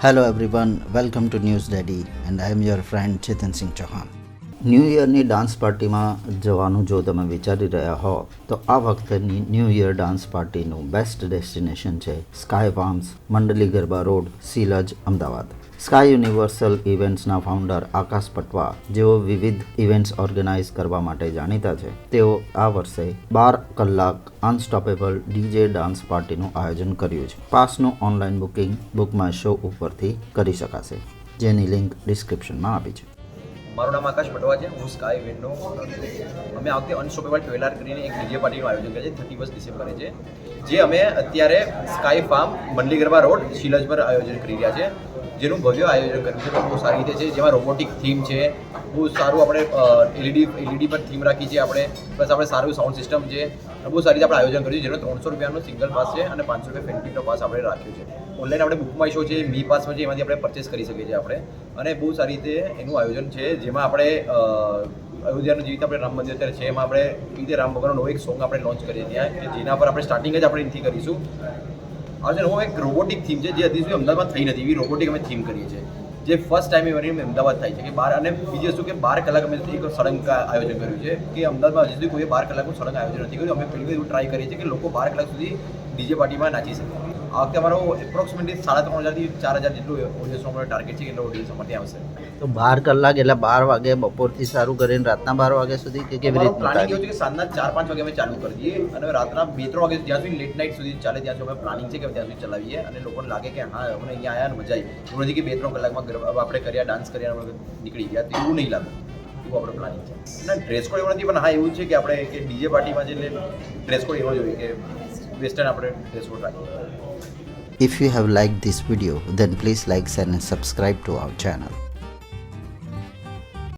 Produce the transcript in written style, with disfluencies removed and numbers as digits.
Hello everyone, welcome to News Daddy and I am your friend Chetan Singh Chauhan. New યરની dance પાર્ટીમાં જવાનું જો તમે વિચારી રહ્યા હો તો આ વખતેની ન્યૂ યર ડાન્સ પાર્ટીનું બેસ્ટ ડેસ્ટિનેશન છે sky farms, Mandali Garba road, Shilaj, Ahmedabad. Sky universal ઇવેન્ટ્સના ફાઉન્ડર આકાશ પટવા, જેઓ વિવિધ ઇવેન્ટ્સ ઓર્ગેનાઇઝ કરવા માટે જાણીતા છે, તેઓ આ વર્ષે 12 કલાક અનસ્ટોપેબલ ડીજે ડાન્સ પાર્ટીનું આયોજન કર્યું છે. પાસનું online booking BookMyShow ઉપરથી કરી શકાશે, જેની લિંક ડિસ્ક્રિપ્શનમાં આપી છે. મારું નામ આકાશ પટવા છે. હું સ્કાય ઇવેન્ટનો અમે આ વખતે અનસ્ટોપેબલ ટ્રેલર કરીને એક ડીજે પાર્ટીનું આયોજન કરીએ છીએ 31 ડિસેમ્બરે છે, જે અમે અત્યારે સ્કાય ફાર્મ, મંડલી ગરબા રોડ, શિલજ પર આયોજન કરી રહ્યા છે. જેનું ભવ્ય આયોજન કર્યું છે, બહુ સારી રીતે છે, જેમાં રોબોટિક થીમ છે, બહુ સારું આપણે એલઈડી પર થીમ રાખી છે આપણે, પ્લસ આપણે સારું સાઉન્ડ સિસ્ટમ છે, બહુ સારી રીતે આપણે આયોજન કર્યું છે, જેનો 300 રૂપિયાનો સિંગલ પાસ છે અને 500 રૂપિયા ફેન્ટિકનો પાસ આપણે રાખ્યો છે. ઓનલાઈન આપણે બુક માય શો છે, મી પાસમાં છે, એમાંથી આપણે પરચેસ કરી શકીએ છીએ આપણે, અને બહુ સારી રીતે એનું આયોજન છે, જેમાં આપણે અયોધ્યાનું જે રીતે આપણે રામ મંદિર અત્યારે છે, એમાં આપણે એ રીતે રામ ભગવાનનો નવો એક સોંગ આપણે લોન્ચ કરીએ ત્યાં, કે જેના પર આપણે સ્ટાર્ટિંગ જ આપણે એનાથી કરીશું. આ છે નવો એક રોબોટિક થીમ છે, જે હજી સુધી અમદાવાદમાં થઈ નથી, એવી રોબોટિક અમે થીમ કરીએ છીએ, જે ફર્સ્ટ ટાઈમ એવી અમદાવાદ થાય છે કે 12 અને બીજી વસ્તુ કે 12 કલાક અમે એક સળંગ આયોજન કર્યું છે, કે અમદાવાદમાં હજી સુધી કોઈ 12 કલાકનું સળંગ આયોજન નથી કર્યું. અમે પહેલી વાર એવું ટ્રાય કરીએ છીએ કે લોકો 12 કલાક સુધી ડીજે પાર્ટીમાં નાચી શકે. આ વખતે અમારો એપ્રોક્સિમેટલી 3,500થી 4,000 જેટલું ઓડિયન્સનો અમારો ટાર્ગેટ છે, કે એટલો ઓડિયન્સ અમારે આવશે. તો 12 કલાક એટલે 12 વાગે બપોરથી ચાલુ કરીને રાતના 12 વાગ્યા સુધી કે કેવી રીતે? પ્લાનિંગ એવું છે કે સાંજના 4-5 વાગે અમે ચાલુ કરી દઈએ અને રાતના 2-3 વાગે જ્યાં સુધી લેટ નાઇટ સુધી ચાલે ત્યાં સુધી અમે પ્લાનિંગ છે કે ત્યાં સુધી ચલાવીએ, અને લોકોને લાગે કે હા અમને અહીંયા આવ્યા ને મજા આવી. એવું નથી કે 2-3 કલાકમાં આપણે કર્યા, ડાન્સ કર્યા અમે નીકળી ગયા, તો એવું નહીં લાગે. એવું આપણે પ્લાનિંગ છે. ના, ડ્રેસ કોડ એવો નથી, પણ હા એવું છે કે આપણે કે ડીજે પાર્ટીમાં જે ડ્રેસ કોડ એવો જોઈએ કે વેસ્ટર્ન આપણે ડ્રેસ કોડ રાખીએ. If you have liked this video, then please like, share and subscribe to our channel.